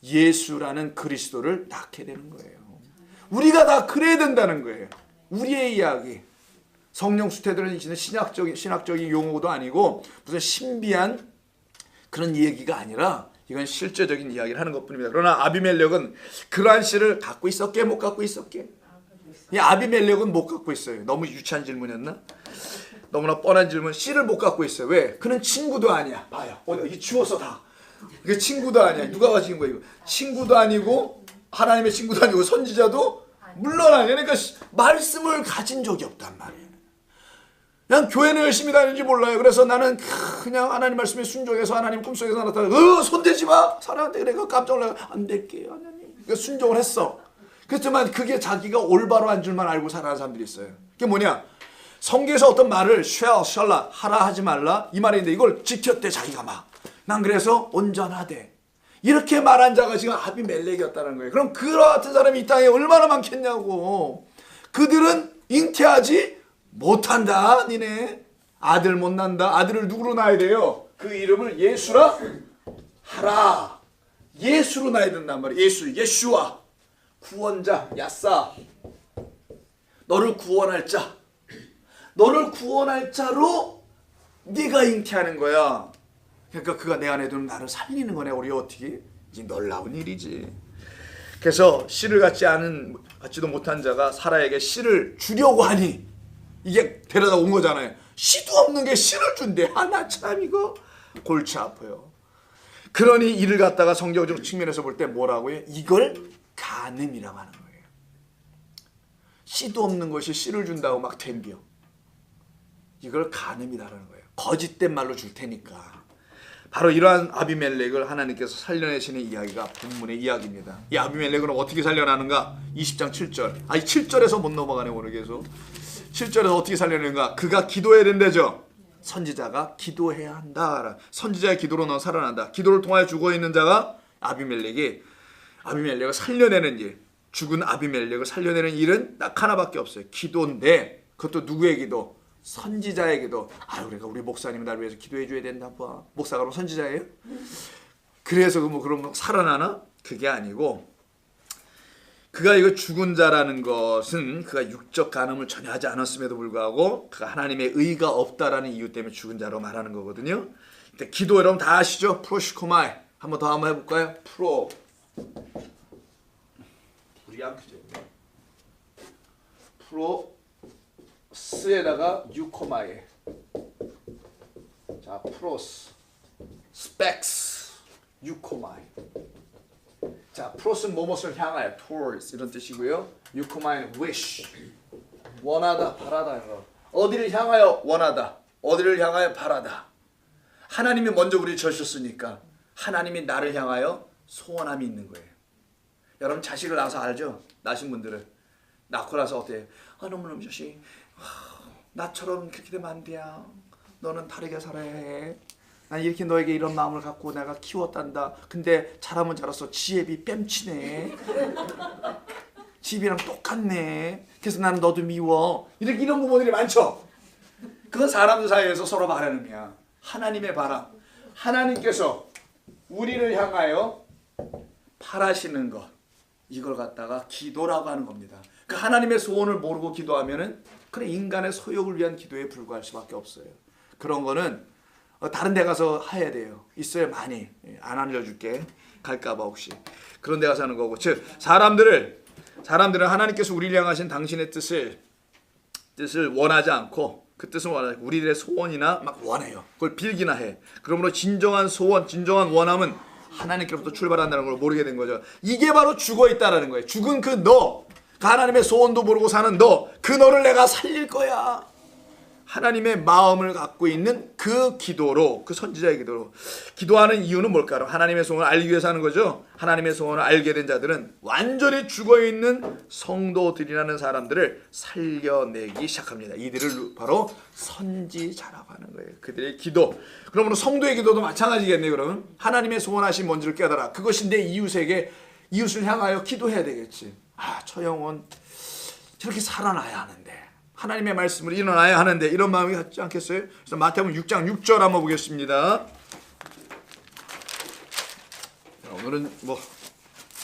예수라는 그리스도를 낳게 되는 거예요. 우리가 다 그래야 된다는 거예요. 우리의 이야기. 성령 수태들은 신학적인 용어도 아니고 무슨 신비한 그런 얘기가 아니라 이건 실제적인 이야기를 하는 것뿐입니다. 그러나 아비멜렉은 그러한 씨를 갖고 있었게 못 갖고 있었게? 이 아비멜렉은 못 갖고 있어요. 너무 유치한 질문이었나? 너무나 뻔한 질문. 씨를 못 갖고 있어요. 왜? 그는 친구도 아니야. 봐요. 어디 주워서 다. 이게 친구도 아니야. 누가 가진 거야 이거? 친구도 아니고 하나님의 친구도 아니고 선지자도 물론 아니야. 그러니까 말씀을 가진 적이 없단 말이에요. 그냥 교회는 열심히 다니는지 몰라요. 그래서 나는 그냥 하나님 말씀에 순종해서 하나님 꿈속에서 나타나 손대지 마. 사람한테 내가 깜짝 놀라 안 될게요 하나님. 그러니까 순종을 했어. 그렇지만 그게 자기가 올바로 한 줄만 알고 살아가는 사람들이 있어요. 그게 뭐냐? 성경에서 어떤 말을 shall 하라 하지 말라 이 말인데 이걸 지켰대 자기가 막. 난 그래서 온전하대. 이렇게 말한 자가 지금 아비멜렉이었다는 거예요. 그럼 그와 같은 사람이 이 땅에 얼마나 많겠냐고. 그들은 잉태하지 못한다. 니네 아들 못 난다. 아들을 누구로 낳아야 돼요? 그 이름을 예수라 하라. 예수로 낳아야 된단 말이에요. 예수와 구원자 야사. 너를 구원할 자. 너를 구원할 자로 네가 잉태하는 거야. 그러니까 그가 내 안에 두는 나를 살리는 거네. 우리 어떻게? 이제 놀라운 일이지. 그래서 씨를 갖지도 못한 자가 사라에게 씨를 주려고 하니 이게 데려다 온 거잖아요. 씨도 없는 게 씨를 준대. 나 참 이거 골치 아파요. 그러니 이를 갖다가 성경적 측면에서 볼 때 뭐라고요? 이걸 간음이라고 하는 거예요. 씨도 없는 것이 씨를 준다고 막 덤벼. 이걸 간음이라는 거예요. 거짓된 말로 줄 테니까. 바로 이러한 아비멜렉을 하나님께서 살려내시는 이야기가 본문의 이야기입니다. 이 아비멜렉은 어떻게 살려나는가? 20장 7절. 7절에서 못 넘어가네 오늘 계속. 7절에서 어떻게 살려내는가? 그가 기도해야 된다죠. 선지자가 기도해야 한다. 선지자의 기도로 넌 살아난다. 기도를 통하여 죽어있는 자가 아비멜렉을 살려내는 일. 죽은 아비멜렉을 살려내는 일은 딱 하나밖에 없어요. 기도인데 그것도 누구의 기도? 선지자의 기도. 그러니까 우리 목사님이 나를 위해서 기도해 줘야 된다. 봐. 목사가 그럼 선지자예요? 그래서 그럼 살아나나? 그게 아니고 그가 이거 죽은 자라는 것은 그가 육적 간음을 전혀 하지 않았음에도 불구하고 그가 하나님의 의가 없다라는 이유 때문에 죽은 자로 말하는 거거든요. 기도 여러분 다 아시죠? 프로시코마이. 한번 더 한번 해볼까요? 우리 안 크죠? 스에다가 유코마에. 자, 프로스, 스펙스, 유코마이. 자, 프로스는 무엇을 향하여, towards 이런 뜻이고요. 유코마이는 wish, 원하다, 바라다. 어디를 향하여 원하다, 어디를 향하여 바라다. 하나님이 먼저 우리를 지으셨으니까 하나님이 나를 향하여 소원함이 있는 거예요. 여러분 자식을 낳아서 알죠? 낳으신 분들은 낳고 나서 어때요? 너무너무 자식 나처럼 그렇게 되면 안 돼. 너는 다르게 살아야 해. 난 이렇게 너에게 이런 마음을 갖고 내가 키웠단다. 근데 자라면 자라서 지혜비 뺨치네. 집이랑 똑같네. 그래서 나는 너도 미워. 이런 부분들이 많죠. 그건 사람들 사이에서 서로 바라는 거야. 하나님의 바람. 하나님께서 우리를 향하여 바라시는 것. 이걸 갖다가 기도라고 하는 겁니다. 그 하나님의 소원을 모르고 기도하면은 그래 인간의 소욕을 위한 기도에 불과할 수밖에 없어요. 그런 거는 다른 데 가서 해야 돼요. 있어요 많이. 안 알려줄게. 갈까봐 혹시. 그런 데 가서 하는 거고. 즉 사람들은 하나님께서 우리를 향하신 당신의 뜻을 원하지 않고 그 뜻을 원하지 않고 우리들의 소원이나 막 원해요. 그걸 빌기나 해. 그러므로 진정한 소원, 진정한 원함은 하나님께로부터 출발한다는 걸 모르게 된 거죠. 이게 바로 죽어있다라는 거예요. 죽은 그 너, 하나님의 소원도 모르고 사는 너, 그 너를 내가 살릴 거야. 하나님의 마음을 갖고 있는 그 기도로, 그 선지자의 기도로 기도하는 이유는 뭘까요? 하나님의 소원을 알기 위해서 하는 거죠. 하나님의 소원을 알게 된 자들은 완전히 죽어있는 성도들이라는 사람들을 살려내기 시작합니다. 이들을 바로 선지자라고 하는 거예요. 그들의 기도. 그러므로 성도의 기도도 마찬가지겠네요. 그러면 하나님의 소원하신 뭔지를 깨달아. 그것이 내 이웃을 향하여 기도해야 되겠지. 저 영혼 저렇게 살아나야 하는데, 하나님의 말씀을 일어나야 하는데, 이런 마음이 갖지 않겠어요? 그래서 마태복음 6장 6절 한번 보겠습니다. 오늘은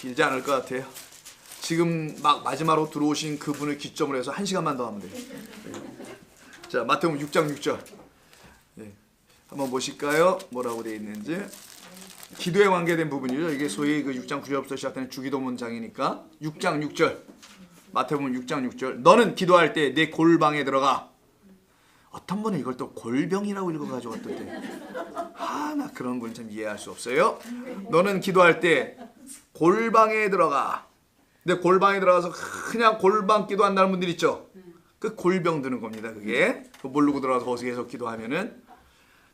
길지 않을 것 같아요. 지금 막 마지막으로 들어오신 그분을 기점으로 해서 1시간만 더 하면 돼요. 자, 마태복음 6장 6절. 네. 한번 보실까요? 뭐라고 되어 있는지. 기도에 관계된 부분이죠. 이게 소위 그 6장 9절부터 시작되는 주기도 문장이니까 6장 6절. 마태복음 6장 6절. 너는 기도할 때 내 골방에 들어가. 어떤 분은 이걸 또 골병이라고 읽어가지고 어떨 때. 나 그런 분은 참 이해할 수 없어요. 너는 기도할 때 골방에 들어가. 근데 골방에 들어가서 그냥 골방 기도한다는 분들 있죠. 그 골병 드는 겁니다. 그게 모르고 들어가서 거기서 계속 기도하면은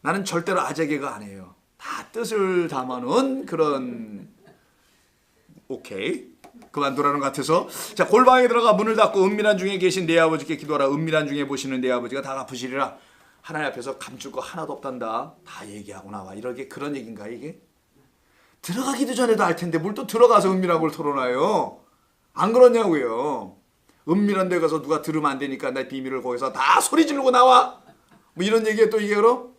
나는 절대로 아재개가 안 해요. 다 뜻을 담아놓은 그런 오케이 그만두라는 것 같아서 자 골방에 들어가 문을 닫고 은밀한 중에 계신 내 아버지께 기도하라. 은밀한 중에 보시는 내 아버지가 다 갚으시리라. 하나님 앞에서 감출 거 하나도 없단다. 다 얘기하고 나와. 이렇게 그런 얘기인가 이게? 들어가기도 전에도 알 텐데 뭘 또 들어가서 은밀한 걸 털어놔요. 안 그러냐고요. 은밀한 데 가서 누가 들으면 안 되니까 내 비밀을 거기서 다 소리 지르고 나와. 뭐 이런 얘기에 또 이게 그럼?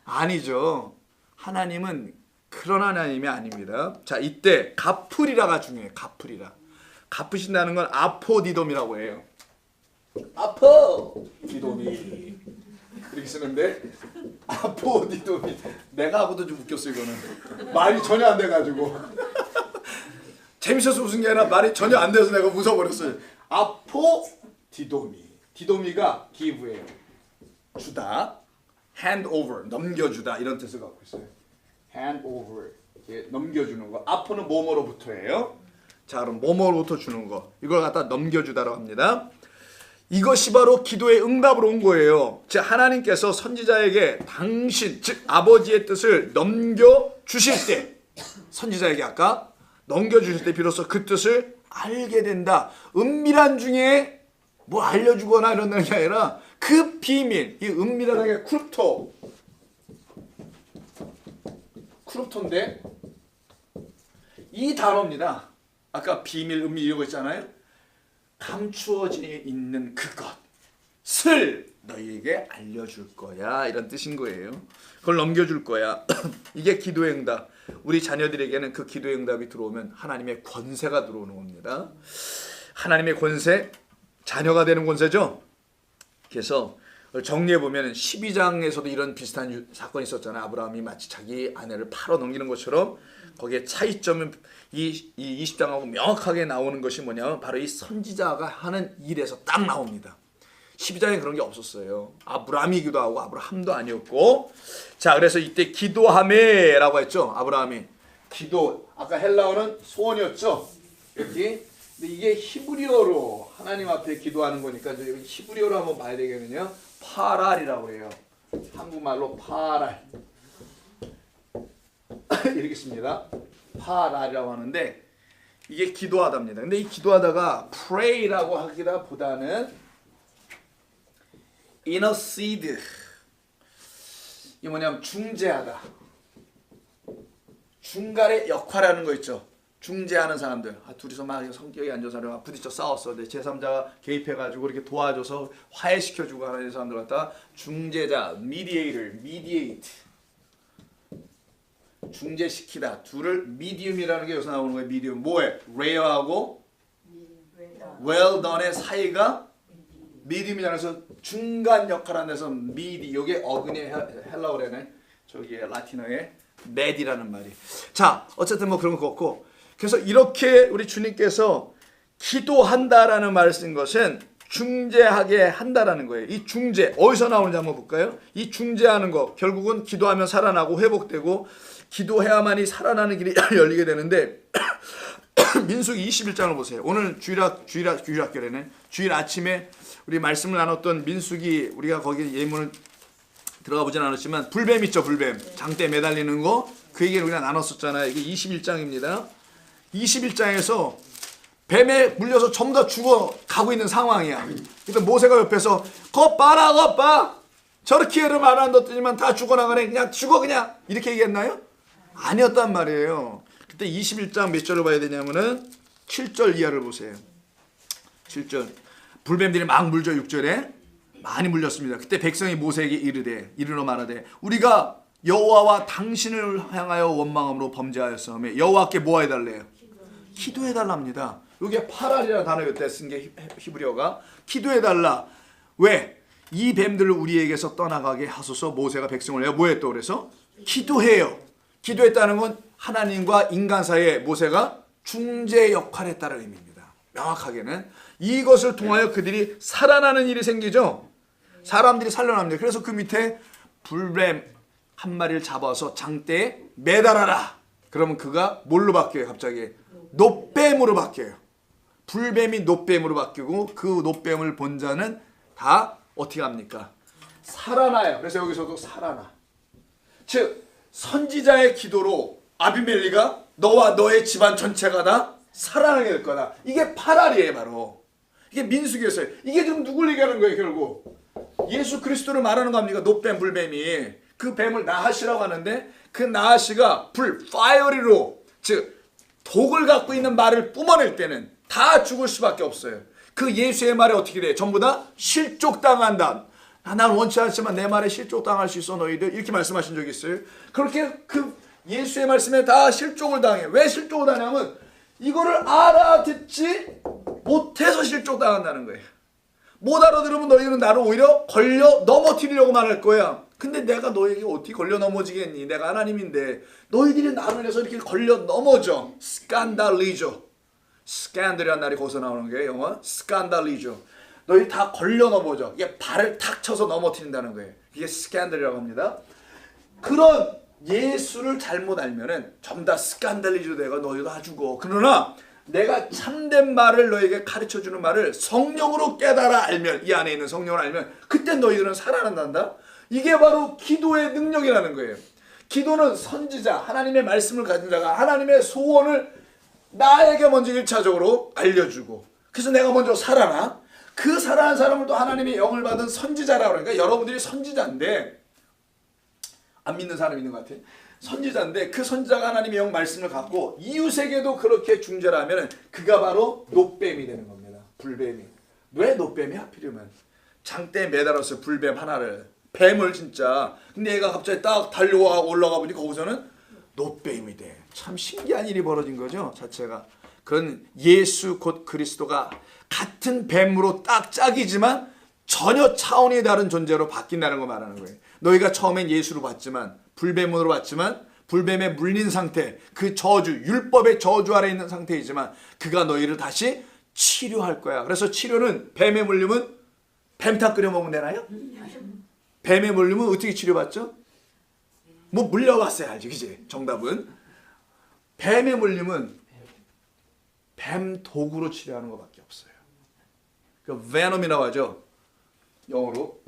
아니죠. 하나님은 그런 하나님이 아닙니다. 자, 이때 갚으리라가 중요해요. 갚으리라. 갚으신다는 건 아포디돔이라고 해요. 아포디돔이 이렇게 쓰는데 아포디돔이 내가 하고도 좀 웃겼어 이거는. 말이 전혀 안 돼가지고 재밌어서 웃은 게 아니라 말이 전혀 안 돼서 내가 웃어버렸어요. 아포디돔이 디도미가 give예요. 주다. hand over 넘겨주다 이런 뜻을 갖고 있어요. hand over 이렇게 넘겨주는 거. 아포는 뭐뭐로부터예요. 자 그럼 뭐뭐로부터 주는 거. 이걸 갖다 넘겨주다라고 합니다. 이것이 바로 기도의 응답으로 온 거예요. 즉 하나님께서 선지자에게 당신 즉 아버지의 뜻을 넘겨주실 때 선지자에게 아까 넘겨주실 때 비로소 그 뜻을 알게 된다. 은밀한 중에 뭐 알려주거나 이런 게 아니라 그 비밀, 이 은밀하다는 게 크룹토인데 이 단어입니다. 아까 비밀, 은밀 이런 거 있잖아요. 감추어져 있는 그것을 너희에게 알려줄 거야 이런 뜻인 거예요. 그걸 넘겨줄 거야. 이게 기도의 응답. 우리 자녀들에게는 그 기도의 응답이 들어오면 하나님의 권세가 들어오는 겁니다. 하나님의 권세, 자녀가 되는 권세죠. 그래서 정리해 보면 12장에서도 이런 비슷한 사건이 있었잖아요. 아브라함이 마치 자기 아내를 팔아 넘기는 것처럼 거기에 차이점은 이 20장하고 명확하게 나오는 것이 뭐냐면 바로 이 선지자가 하는 일에서 딱 나옵니다. 12장에 그런 게 없었어요. 아브라함이기도 하고 아브라함도 아니었고. 자 그래서 이때 기도하메라고 했죠. 아브라함이 기도 아까 헬라어는 소원이었죠. 여기 근데 이게 히브리어로 하나님 앞에 기도하는 거니까 여기 히브리어로 한번 봐야 되겠네요. 파랄이라고 해요. 한국말로 파랄 이렇게 씁니다. 파랄이라고 하는데 이게 기도하다입니다. 근데 이 기도하다가 pray라고 하기보다는 intercede 이게 뭐냐면 중재하다. 중간에 역할하는 거 있죠. 중재하는 사람들. 둘이서 막 성격이 안 좋은 사람이 부딪혀 싸웠어. 근데 제3자가 개입해가지고 이렇게 도와줘서 화해시켜주고 하는 사람들 갖다 중재자, mediate. 중재시키다. 둘을 medium이라는 게 여기서 나오는 거예요. medium. 뭐에? rare하고 well done의 사이가 medium이라는 데서 중간 역할하는 데서 midi. 이게 어근이 헬라어래네. 저기 라틴어의 med이라는 말이. 자, 어쨌든 뭐 그런 거 없고. 그래서 이렇게 우리 주님께서 기도한다라는 말을 쓴 것은 중재하게 한다라는 거예요. 이 중재 어디서 나오는지 한번 볼까요? 이 중재하는 거 결국은 기도하면 살아나고 회복되고 기도해야만이 살아나는 길이 열리게 되는데 민수기 21장을 보세요. 오늘 주일학교래네. 주일 아침에 우리 말씀을 나눴던 민수기 우리가 거기 예문을 들어가 보진 않았지만 불뱀 있죠. 불뱀 장대 매달리는 거 그 얘기를 우리가 나눴었잖아요. 이게 21장입니다. 21장에서 뱀에 물려서 전부 다 죽어가고 있는 상황이야. 그래서 모세가 옆에서 겉봐라 겉봐 저렇게 이름 안 한다더니만 다 죽어나가네. 그냥 죽어 그냥 이렇게 얘기했나요? 아니었단 말이에요. 그때 21장 몇 절을 봐야 되냐면은 7절 이하를 보세요. 7절 불뱀들이 막 물죠. 6절에 많이 물렸습니다. 그때 백성이 모세에게 이르러 말하되 우리가 여호와와 당신을 향하여 원망함으로 범죄하였으며 여호와께 뭐 해달래요? 기도해달랍니다. 이게 파랄이라는 단어였대 쓴 게 히브리어가. 기도해달라. 왜? 이 뱀들을 우리에게서 떠나가게 하소서. 모세가 백성을 뭐 했다고 그래서? 기도해요. 기도했다는 건 하나님과 인간 사이에 모세가 중재 역할을 했다는 의미입니다. 명확하게는 이것을 통하여 그들이 살아나는 일이 생기죠. 사람들이 살아납니다. 그래서 그 밑에 불뱀 한 마리를 잡아서 장대에 매달아라. 그러면 그가 뭘로 바뀌어요? 갑자기 놋뱀으로 바뀌어요. 불뱀이 놋뱀으로 바뀌고 그 놋뱀을 본 자는 다 어떻게 합니까? 살아나요. 그래서 여기서도 살아나. 즉 선지자의 기도로 아비멜리가 너와 너의 집안 전체가 다 살아나게 될 거다. 이게 파랄이에요. 바로 이게 민수기였어요. 이게 지금 누굴 얘기하는 거예요? 결국 예수 그리스도를 말하는 겁니까? 놋뱀 불뱀이 그 뱀을 나하시라고 하는데 그 나하시가 불 파이어리로 즉 독을 갖고 있는 말을 뿜어낼 때는 다 죽을 수밖에 없어요. 그 예수의 말에 어떻게 돼? 전부 다 실족당한다. 난 원치 않지만 내 말에 실족당할 수 있어 너희들. 이렇게 말씀하신 적이 있어요. 그렇게 그 예수의 말씀에 다 실족을 당해. 왜 실족을 당하냐면 이거를 알아듣지 못해서 실족당한다는 거예요. 못 알아들으면 너희들은 나를 오히려 걸려 넘어뜨리려고 말할 거야. 근데 내가 너에게 어떻게 걸려 넘어지겠니? 내가 하나님인데 너희들이 나를 위해서 이렇게 걸려 넘어져. 스칸달리죠. 스캔들이라는 날이 거기서 나오는 게 영어 스칸달리죠. 너희 다 걸려 넘어져. 이게 발을 탁 쳐서 넘어뜨린다는 거예요. 이게 스캔들이라고 합니다. 그런 예수를 잘못 알면은 전부 다 스칸달리죠. 내가 너희도 다 죽어. 그러나 내가 참된 말을 너에게 가르쳐주는 말을 성령으로 깨달아 알면, 이 안에 있는 성령을 알면 그때 너희들은 살아난단다. 이게 바로 기도의 능력이라는 거예요. 기도는 선지자, 하나님의 말씀을 가진 자가 하나님의 소원을 나에게 먼저 1차적으로 알려주고, 그래서 내가 먼저 살아나. 그 살아난 사람을 또 하나님의 영을 받은 선지자라고 그러니까 여러분들이 선지자인데, 안 믿는 사람 있는 것 같아요. 선지자인데 그 선지자가 하나님의 영 말씀을 갖고 이웃에게도 그렇게 중재를 하면 그가 바로 놋뱀이 되는 겁니다. 불뱀이. 왜 놋뱀이 하필이면 장대에 매달았어요. 불뱀 하나를. 뱀을 진짜. 근데 얘가 갑자기 딱 달려와 올라가 보니 거기서는 놋뱀이 돼. 참 신기한 일이 벌어진 거죠. 자체가. 그건 예수 곧 그리스도가 같은 뱀으로 딱 짝이지만 전혀 차원이 다른 존재로 바뀐다는 거 말하는 거예요. 너희가 처음엔 예수로 봤지만 불뱀으로 봤지만 불뱀에 물린 상태, 그 저주, 율법의 저주 아래 있는 상태이지만 그가 너희를 다시 치료할 거야. 그래서 치료는 뱀에 물리면 뱀탕 끓여 먹으면 되나요? 뱀에 물리면 어떻게 치료받죠? 뭐 물려봤어야 알지, 그지? 정답은 뱀에 물리면 뱀 독으로 치료하는 것밖에 없어요. 그 venom이라고 하죠. 영어로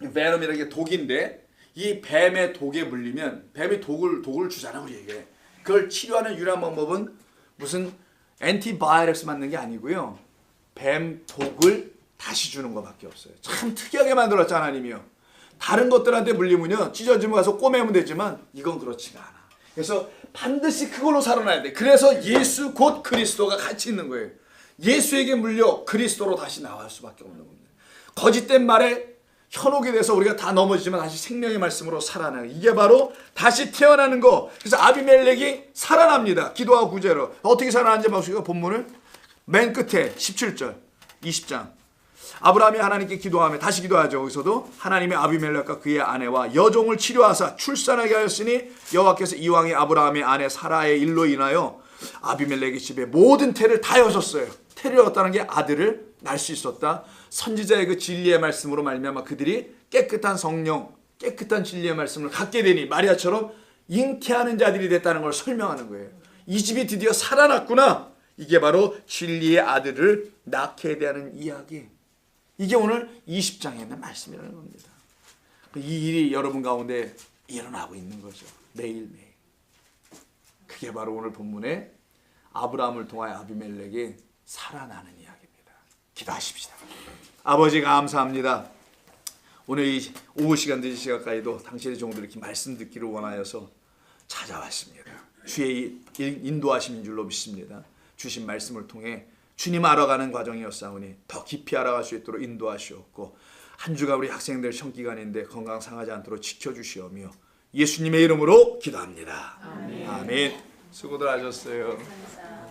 venom이라는 게 독인데 이 뱀의 독에 물리면 뱀이 독을 주잖아 우리에게. 그걸 치료하는 유일한 방법은 무슨 엔티바이러스 맞는 게 아니고요. 뱀 독을 다시 주는 것밖에 없어요. 참 특이하게 만들었죠 하나님이요. 다른 것들한테 물리면요 찢어지면 가서 꼬매면 되지만 이건 그렇지가 않아. 그래서 반드시 그걸로 살아나야 돼. 그래서 예수 곧 그리스도가 같이 있는 거예요. 예수에게 물려 그리스도로 다시 나올 수밖에 없는 겁니다. 거짓된 말에 현혹이 돼서 우리가 다 넘어지지만 다시 생명의 말씀으로 살아나는, 이게 바로 다시 태어나는 거. 그래서 아비멜렉이 살아납니다. 기도와 구제로. 어떻게 살아나는지 보시고 본문을 맨 끝에 17절 20장 아브라함이 하나님께 기도하며 다시 기도하죠. 여기서도 하나님의 아비멜렉과 그의 아내와 여종을 치료하사 출산하게 하였으니 여호와께서 이왕에 아브라함의 아내 사라의 일로 인하여 아비멜렉의 집에 모든 태를 다 여셨어요. 태를 여었다는 게 아들을 낳을 수 있었다. 선지자의 그 진리의 말씀으로 말미암아 그들이 깨끗한 성령, 깨끗한 진리의 말씀을 갖게 되니 마리아처럼 잉태하는 자들이 됐다는 걸 설명하는 거예요. 이 집이 드디어 살아났구나. 이게 바로 진리의 아들을 낳게 되는 이야기. 이게 오늘 20장에 있는 말씀이라는 겁니다. 이 일이 여러분 가운데 일어나고 있는 거죠. 매일매일. 그게 바로 오늘 본문에 아브라함을 통하여 아비멜렉이 살아나는 이야기입니다. 기도하십시다. 아버지 감사합니다. 오늘 이 오후 시간 늦은 시간까지도 당신의 종들이 이렇게 말씀 듣기를 원하여서 찾아왔습니다. 주의 인도하심인 줄로 믿습니다. 주신 말씀을 통해 주님 알아가는 과정이었사오니 더 깊이 알아갈 수 있도록 인도하시옵고 한 주가 우리 학생들 시험기간인데 건강 상하지 않도록 지켜주시오며 예수님의 이름으로 기도합니다. 아멘. 아멘. 수고들 하셨어요. 감사합니다.